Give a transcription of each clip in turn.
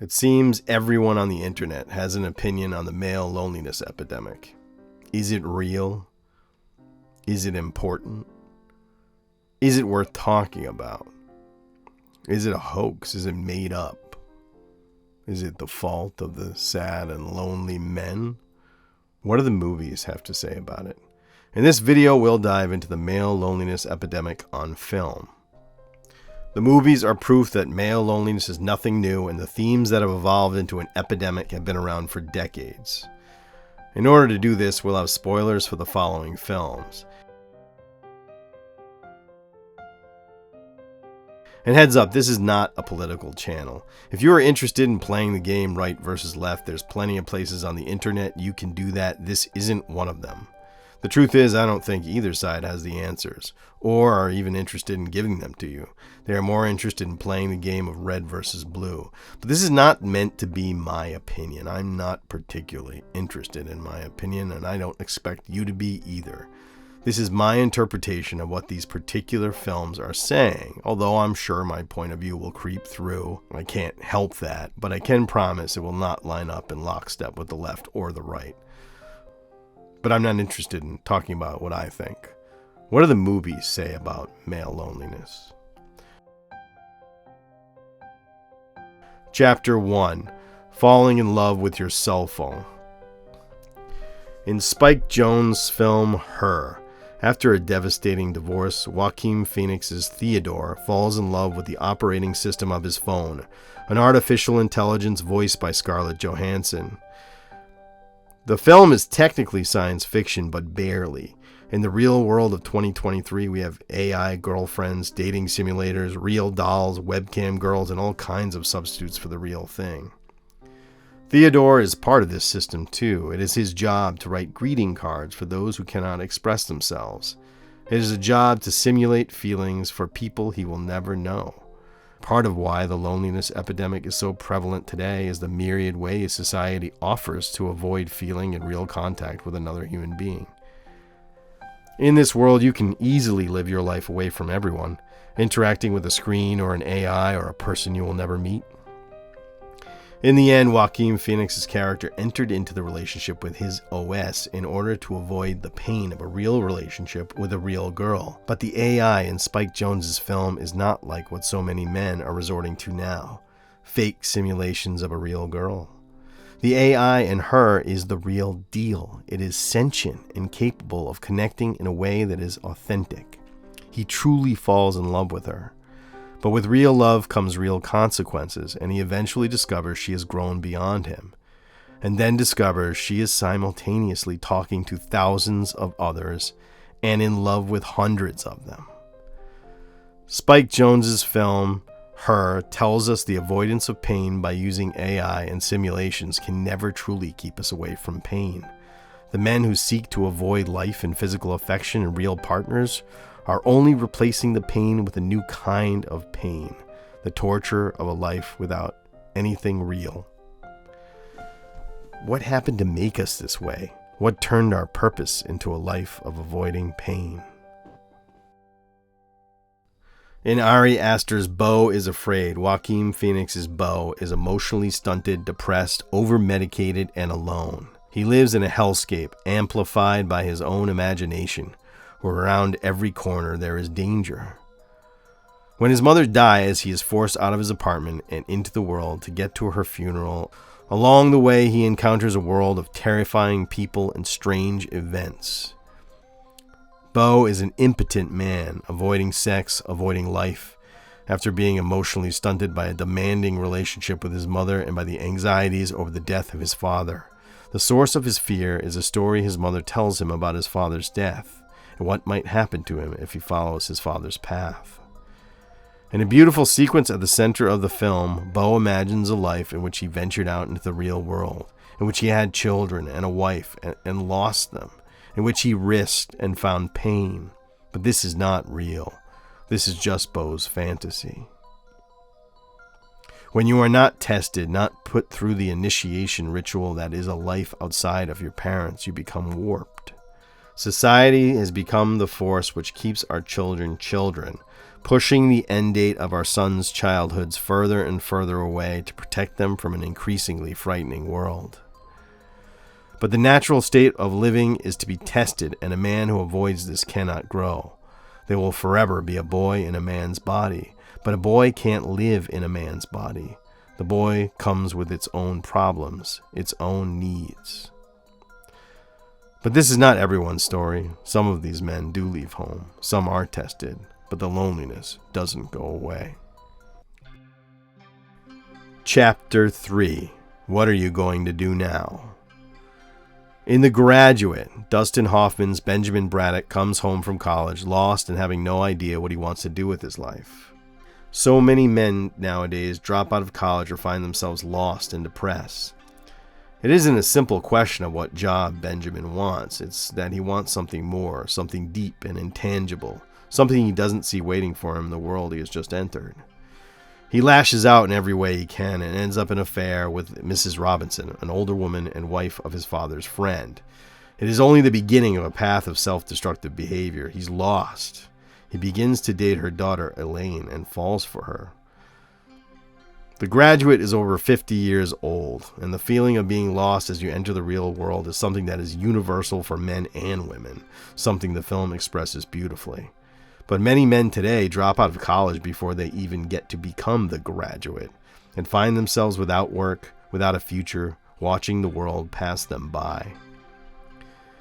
It seems everyone on the internet has an opinion on the male loneliness epidemic. Is it real? Is it important? Is it worth talking about? Is it a hoax? Is it made up? Is it the fault of the sad and lonely men? What do the movies have to say about it? In this video, we'll dive into the male loneliness epidemic on film. The movies are proof that male loneliness is nothing new, and the themes that have evolved into an epidemic have been around for decades. In order to do this, we'll have spoilers for the following films. And heads up, this is not a political channel. If you are interested in playing the game right versus left, there's plenty of places on the internet you can do that. This isn't one of them. The truth is, I don't think either side has the answers, or are even interested in giving them to you. They are more interested in playing the game of red versus blue. But this is not meant to be my opinion. I'm not particularly interested in my opinion, and I don't expect you to be either. This is my interpretation of what these particular films are saying, although I'm sure my point of view will creep through. I can't help that, but I can promise it will not line up in lockstep with the left or the right. But I'm not interested in talking about what I think. What do the movies say about male loneliness? Chapter 1. Falling in Love with Your Cell Phone. In Spike Jonze's film Her, after a devastating divorce, Joaquin Phoenix's Theodore falls in love with the operating system of his phone, an artificial intelligence voiced by Scarlett Johansson. The film is technically science fiction, but barely. In the real world of 2023, we have AI girlfriends, dating simulators, real dolls, webcam girls, and all kinds of substitutes for the real thing. Theodore is part of this system too. It is his job to write greeting cards for those who cannot express themselves. It is a job to simulate feelings for people he will never know. Part of why the loneliness epidemic is so prevalent today is the myriad ways society offers to avoid feeling in real contact with another human being. In this world, you can easily live your life away from everyone, interacting with a screen or an AI or a person you will never meet. In the end, Joaquin Phoenix's character entered into the relationship with his OS in order to avoid the pain of a real relationship with a real girl. But the AI in Spike Jonze's film is not like what so many men are resorting to now. Fake simulations of a real girl. The AI in Her is the real deal. It is sentient and capable of connecting in a way that is authentic. He truly falls in love with her. But with real love comes real consequences, and he eventually discovers she has grown beyond him, and then discovers she is simultaneously talking to thousands of others and in love with hundreds of them. Spike Jonze's film, Her, tells us the avoidance of pain by using AI and simulations can never truly keep us away from pain. The men who seek to avoid life and physical affection in real partners are only replacing the pain with a new kind of pain, the torture of a life without anything real. What happened to make us this way? What turned our purpose into a life of avoiding pain? In Ari Aster's Beau is Afraid, Joaquin Phoenix's Beau is emotionally stunted, depressed, over-medicated, and alone. He lives in a hellscape amplified by his own imagination, where around every corner there is danger. When his mother dies, he is forced out of his apartment and into the world to get to her funeral. Along the way, he encounters a world of terrifying people and strange events. Beau is an impotent man, avoiding sex, avoiding life, after being emotionally stunted by a demanding relationship with his mother and by the anxieties over the death of his father. The source of his fear is a story his mother tells him about his father's death, and what might happen to him if he follows his father's path. In a beautiful sequence at the center of the film, Beau imagines a life in which he ventured out into the real world, in which he had children and a wife and lost them, in which he risked and found pain. But this is not real. This is just Beau's fantasy. When you are not tested, not put through the initiation ritual that is a life outside of your parents, you become warped. Society has become the force which keeps our children children, pushing the end date of our sons' childhoods further and further away to protect them from an increasingly frightening world. But the natural state of living is to be tested, and a man who avoids this cannot grow. There will forever be a boy in a man's body, but a boy can't live in a man's body. The boy comes with its own problems, its own needs. But this is not everyone's story. Some of these men do leave home. Some are tested, but the loneliness doesn't go away. Chapter 3. What are you going to do now? In The Graduate, Dustin Hoffman's Benjamin Braddock comes home from college, lost and having no idea what he wants to do with his life. So many men nowadays drop out of college or find themselves lost and depressed. It isn't a simple question of what job Benjamin wants. It's that he wants something more, something deep and intangible, something he doesn't see waiting for him in the world he has just entered. He lashes out in every way he can and ends up in an affair with Mrs. Robinson, an older woman and wife of his father's friend. It is only the beginning of a path of self-destructive behavior. He's lost. He begins to date her daughter, Elaine, and falls for her. The Graduate is over 50 years old, and the feeling of being lost as you enter the real world is something that is universal for men and women, something the film expresses beautifully. But many men today drop out of college before they even get to become the graduate and find themselves without work, without a future, watching the world pass them by.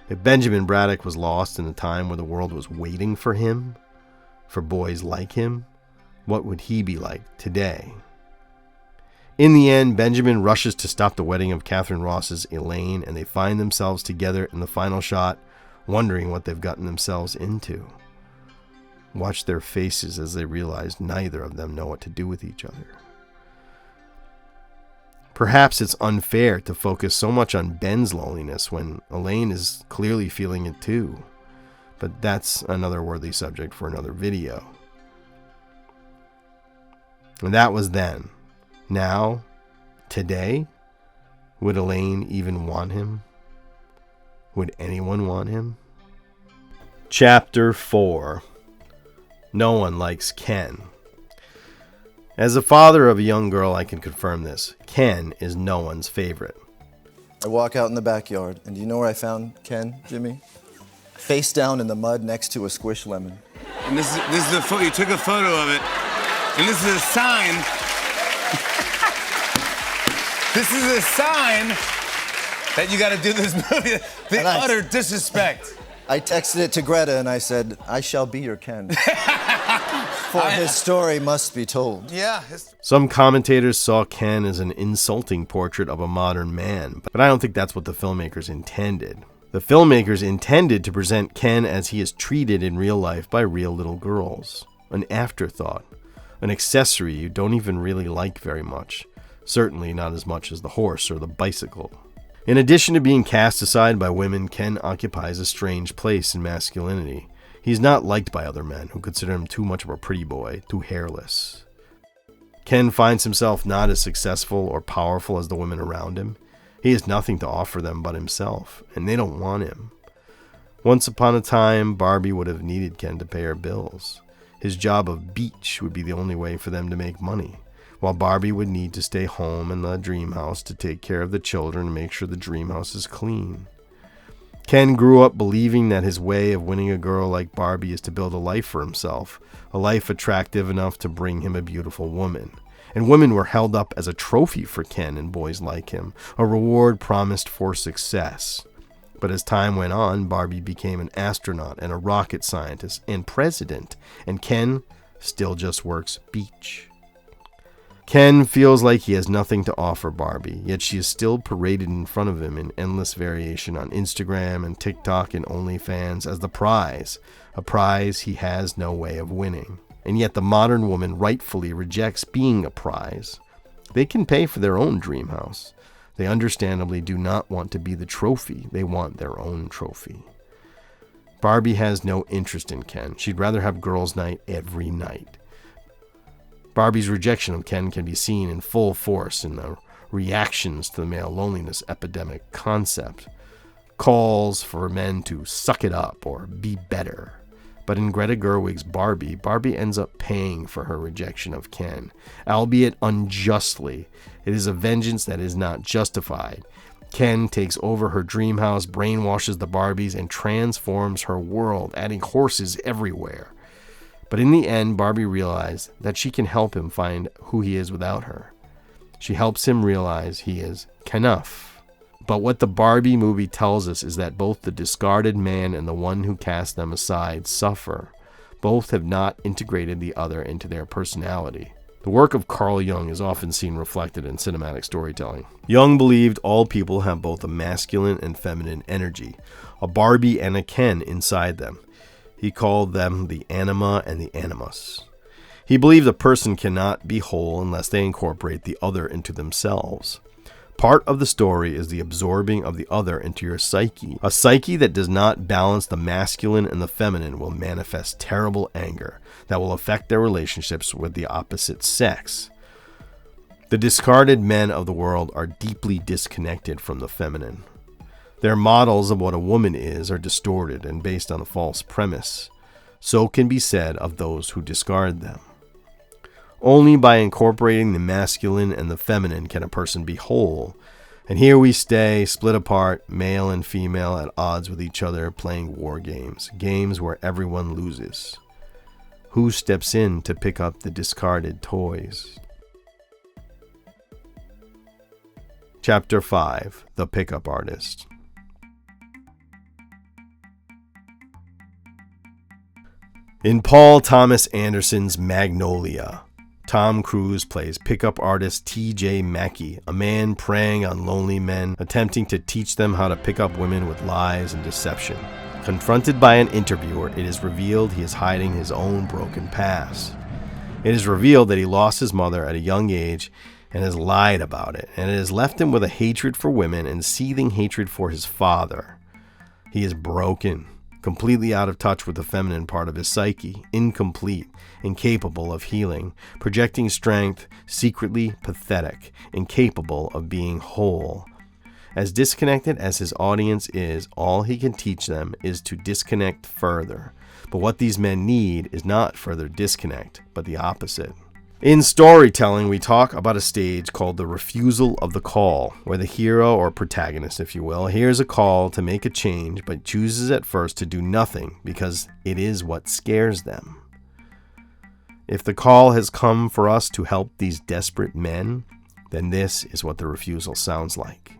If Benjamin Braddock was lost in a time where the world was waiting for him, for boys like him, what would he be like today? In the end, Benjamin rushes to stop the wedding of Catherine Ross's Elaine, and they find themselves together in the final shot, wondering what they've gotten themselves into. Watch their faces as they realize neither of them know what to do with each other. Perhaps it's unfair to focus so much on Ben's loneliness when Elaine is clearly feeling it too. But that's another worthy subject for another video. And that was then. Now, today, would Elaine even want him? Would anyone want him? Chapter 4. No one likes Ken. As a father of a young girl, I can confirm this. Ken is no one's favorite. I walk out in the backyard, and do you know where I found Ken, Jimmy? Face down in the mud next to a squish lemon. And this is the photo. You took a photo of it, and this is a sign. This is a sign that you got to do this movie. The utter disrespect. I texted it to Greta, and I said, I shall be your Ken. For his story must be told. Yeah. Some commentators saw Ken as an insulting portrait of a modern man, but I don't think that's what the filmmakers intended. The filmmakers intended to present Ken as he is treated in real life by real little girls. An afterthought. An accessory you don't even really like very much. Certainly not as much as the horse or the bicycle. In addition to being cast aside by women, Ken occupies a strange place in masculinity. He's not liked by other men who consider him too much of a pretty boy, too hairless. Ken finds himself not as successful or powerful as the women around him. He has nothing to offer them but himself, and they don't want him. Once upon a time, Barbie would have needed Ken to pay her bills. His job of beach would be the only way for them to make money, while Barbie would need to stay home in the dream house to take care of the children and make sure the dream house is clean. Ken grew up believing that his way of winning a girl like Barbie is to build a life for himself, a life attractive enough to bring him a beautiful woman. And women were held up as a trophy for Ken and boys like him, a reward promised for success. But as time went on, Barbie became an astronaut and a rocket scientist and president, and Ken still just works beach. Ken feels like he has nothing to offer Barbie, yet she is still paraded in front of him in endless variation on Instagram and TikTok and OnlyFans as the prize, a prize he has no way of winning. And yet the modern woman rightfully rejects being a prize. They can pay for their own dream house. They understandably do not want to be the trophy. They want their own trophy. Barbie has no interest in Ken. She'd rather have girls' night every night. Barbie's rejection of Ken can be seen in full force in the reactions to the male loneliness epidemic concept. Calls for men to suck it up or be better. But in Greta Gerwig's Barbie, Barbie ends up paying for her rejection of Ken, albeit unjustly. It is a vengeance that is not justified. Ken takes over her dream house, brainwashes the Barbies, and transforms her world, adding horses everywhere. But in the end, Barbie realized that she can help him find who he is without her. She helps him realize he is Kenuff. But what the Barbie movie tells us is that both the discarded man and the one who cast them aside suffer. Both have not integrated the other into their personality. The work of Carl Jung is often seen reflected in cinematic storytelling. Jung believed all people have both a masculine and feminine energy, a Barbie and a Ken inside them. He called them the anima and the animus. He believed a person cannot be whole unless they incorporate the other into themselves. Part of the story is the absorbing of the other into your psyche. A psyche that does not balance the masculine and the feminine will manifest terrible anger that will affect their relationships with the opposite sex. The discarded men of the world are deeply disconnected from the feminine. Their models of what a woman is are distorted and based on a false premise. So can be said of those who discard them. Only by incorporating the masculine and the feminine can a person be whole. And here we stay, split apart, male and female at odds with each other, playing war games, games where everyone loses. Who steps in to pick up the discarded toys? Chapter 5: The Pickup Artist. In Paul Thomas Anderson's Magnolia, Tom Cruise plays pickup artist T.J. Mackey, a man preying on lonely men, attempting to teach them how to pick up women with lies and deception. Confronted by an interviewer, it is revealed he is hiding his own broken past. It is revealed that he lost his mother at a young age and has lied about it, and it has left him with a hatred for women and seething hatred for his father. He is broken, completely out of touch with the feminine part of his psyche, incomplete, incapable of healing, projecting strength, secretly pathetic, incapable of being whole. As disconnected as his audience is, all he can teach them is to disconnect further. But what these men need is not further disconnect, but the opposite. In storytelling, we talk about a stage called the refusal of the call, where the hero, or protagonist if you will, hears a call to make a change, but chooses at first to do nothing because it is what scares them. If the call has come for us to help these desperate men, then this is what the refusal sounds like.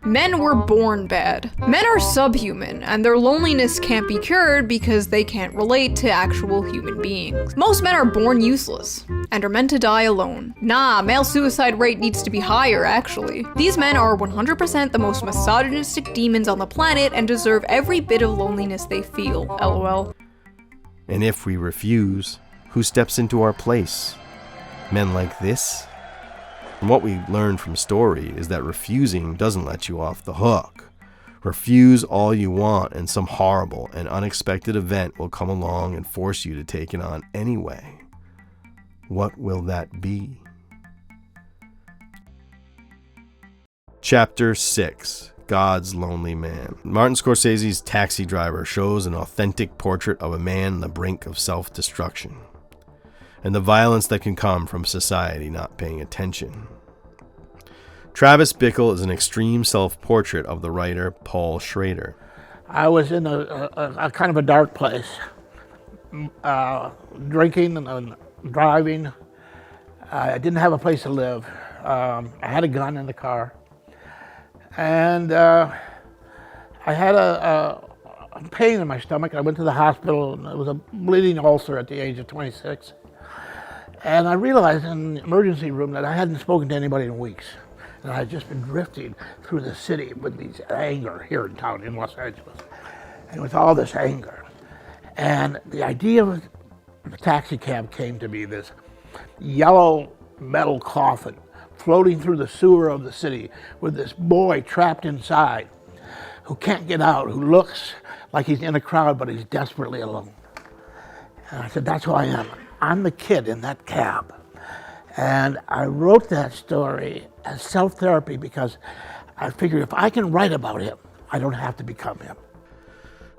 Men were born bad. Men are subhuman, and their loneliness can't be cured because they can't relate to actual human beings. Most men are born useless, and are meant to die alone. Nah, male suicide rate needs to be higher, actually. These men are 100% the most misogynistic demons on the planet and deserve every bit of loneliness they feel, lol. And if we refuse, who steps into our place? Men like this? And what we learn from story is that refusing doesn't let you off the hook. Refuse all you want, and some horrible and unexpected event will come along and force you to take it on anyway. What will that be? Chapter 6: God's Lonely Man. Martin Scorsese's Taxi Driver shows an authentic portrait of a man on the brink of self-destruction, and the violence that can come from society not paying attention. Travis Bickle is an extreme self-portrait of the writer Paul Schrader. I was in a kind of a dark place, drinking and driving. I didn't have a place to live. I had a gun in the car, and I had a pain in my stomach. I went to the hospital, and it was a bleeding ulcer at the age of 26. And I realized in the emergency room that I hadn't spoken to anybody in weeks. And I had just been drifting through the city with this anger here in town in Los Angeles. And with all this anger. And the idea of the taxi cab came to me, this yellow metal coffin floating through the sewer of the city with this boy trapped inside who can't get out, who looks like he's in a crowd, but he's desperately alone. And I said, that's who I am. I'm the kid in that cab. And I wrote that story as self-therapy because I figured if I can write about him, I don't have to become him.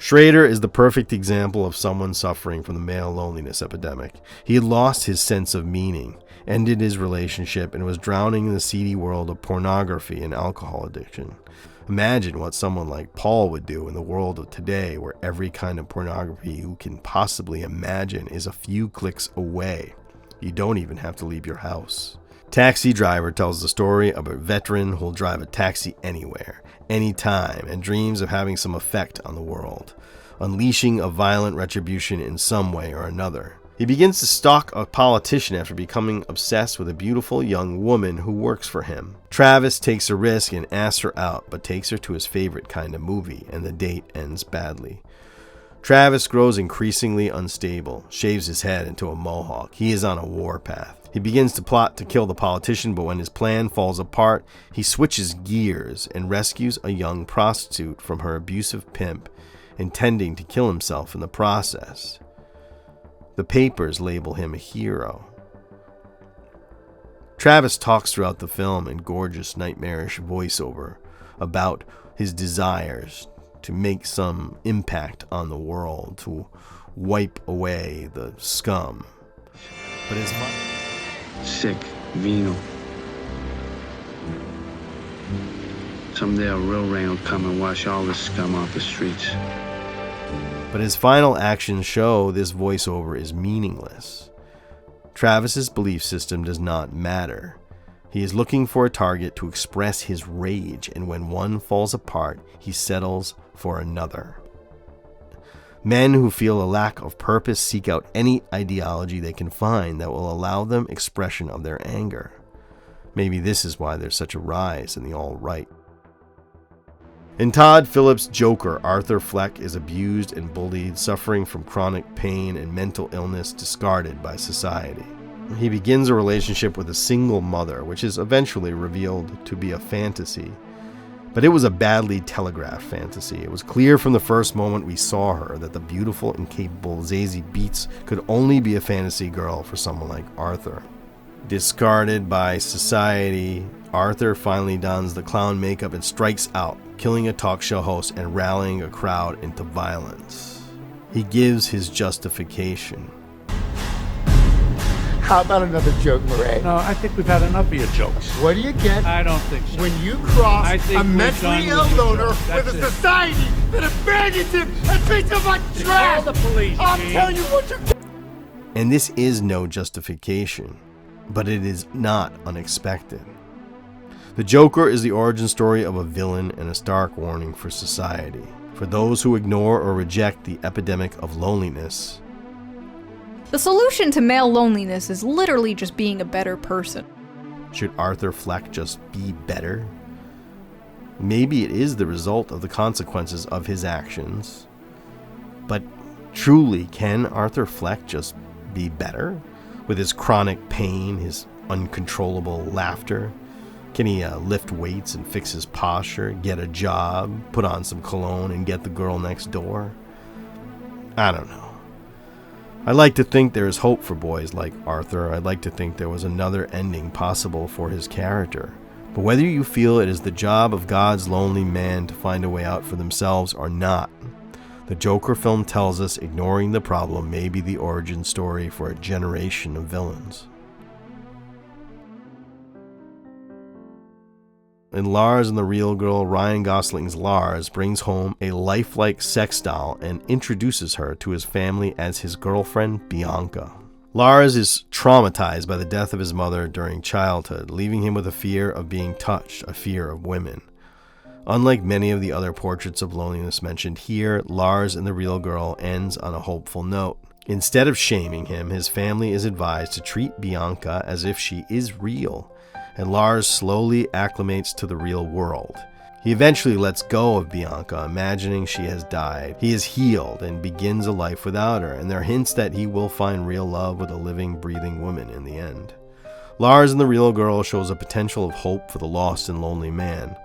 Schrader is the perfect example of someone suffering from the male loneliness epidemic. He had lost his sense of meaning, ended his relationship, and was drowning in the seedy world of pornography and alcohol addiction. Imagine what someone like Paul would do in the world of today, where every kind of pornography you can possibly imagine is a few clicks away. You don't even have to leave your house. Taxi Driver tells the story of a veteran who'll drive a taxi anywhere, anytime, and dreams of having some effect on the world, unleashing a violent retribution in some way or another. He begins to stalk a politician after becoming obsessed with a beautiful young woman who works for him. Travis takes a risk and asks her out, but takes her to his favorite kind of movie, and the date ends badly. Travis grows increasingly unstable, shaves his head into a mohawk. He is on a warpath. He begins to plot to kill the politician, but when his plan falls apart, he switches gears and rescues a young prostitute from her abusive pimp, intending to kill himself in the process. The papers label him a hero. Travis talks throughout the film in gorgeous, nightmarish voiceover about his desires to make some impact on the world, to wipe away the scum. But his sick, venal. Someday a real rain will come and wash all this scum off the streets. But his final actions show this voiceover is meaningless. Travis's belief system does not matter. He is looking for a target to express his rage, and when one falls apart, he settles for another. Men who feel a lack of purpose seek out any ideology they can find that will allow them expression of their anger. Maybe this is why there's such a rise in the alt-right. In Todd Phillips' Joker, Arthur Fleck is abused and bullied, suffering from chronic pain and mental illness, discarded by society. He begins a relationship with a single mother, which is eventually revealed to be a fantasy. But it was a badly telegraphed fantasy. It was clear from the first moment we saw her that the beautiful and capable Zazie Beetz could only be a fantasy girl for someone like Arthur. Discarded by society, Arthur finally dons the clown makeup and strikes out, killing a talk show host and rallying a crowd into violence. He gives his justification. How about another joke, Murray? No, I think we've had enough of your jokes. What do you get I don't think so. when you cross I think a we're mentally done ill with your loner jokes. with That's a it. society that abandons him and treats him like trash? Call the police, I'm Gene. telling you what you're... And this is no justification, but it is not unexpected. The Joker is the origin story of a villain and a stark warning for society. For those who ignore or reject the epidemic of loneliness, The solution to male loneliness is literally just being a better person. should Arthur Fleck just be better? Maybe it is the result of the consequences of his actions. But truly, can Arthur Fleck just be better? With his chronic pain, his uncontrollable laughter? Can he lift weights and fix his posture, get a job, put on some cologne, and get the girl next door? I don't know. I like to think there is hope for boys like Arthur. I'd like to think there was another ending possible for his character. But whether you feel it is the job of God's lonely man to find a way out for themselves or not, the Joker film tells us ignoring the problem may be the origin story for a generation of villains. In Lars and the Real Girl, Ryan Gosling's Lars brings home a lifelike sex doll and introduces her to his family as his girlfriend, Bianca. Lars is traumatized by the death of his mother during childhood, leaving him with a fear of being touched, a fear of women. Unlike many of the other portraits of loneliness mentioned here, Lars and the Real Girl ends on a hopeful note. Instead of shaming him, his family is advised to treat Bianca as if she is real, and Lars slowly acclimates to the real world. He eventually lets go of Bianca, imagining she has died. He is healed and begins a life without her, and there are hints that he will find real love with a living, breathing woman in the end. Lars and the Real Girl shows a potential of hope for the lost and lonely man.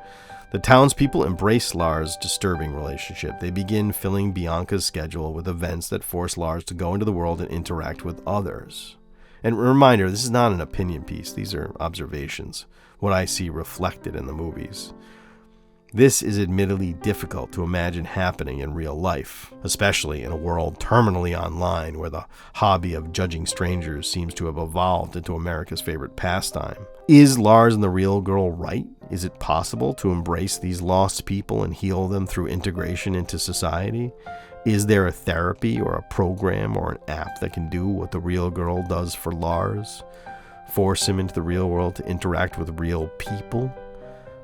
The townspeople embrace Lars' disturbing relationship. They begin filling Bianca's schedule with events that force Lars to go into the world and interact with others. And a reminder, this is not an opinion piece. These are observations, what I see reflected in the movies. This is admittedly difficult to imagine happening in real life, especially in a world terminally online where the hobby of judging strangers seems to have evolved into America's favorite pastime. Is Lars and the real girl right? Is it possible to embrace these lost people and heal them through integration into society? Is there a therapy or a program or an app that can do what the real girl does for Lars? Force him into the real world to interact with real people?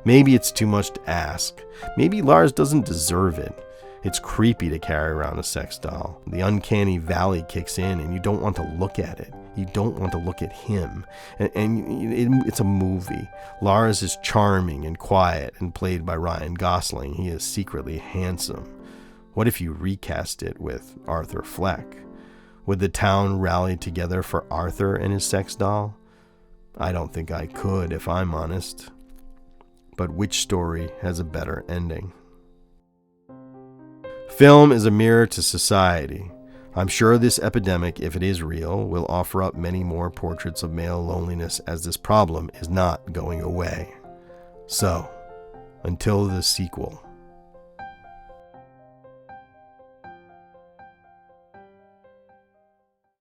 Maybe it's too much to ask. Maybe Lars doesn't deserve it. It's creepy to carry around a sex doll. The uncanny valley kicks in and you don't want to look at it. You don't want to look at him. It's a movie. Lars is charming and quiet and played by Ryan Gosling. He is secretly handsome. What if you recast it with Arthur Fleck? Would the town rally together for Arthur and his sex doll? I don't think I could, if I'm honest. But which story has a better ending? Film is a mirror to society. I'm sure this epidemic, if it is real, will offer up many more portraits of male loneliness, as this problem is not going away. So, until the sequel.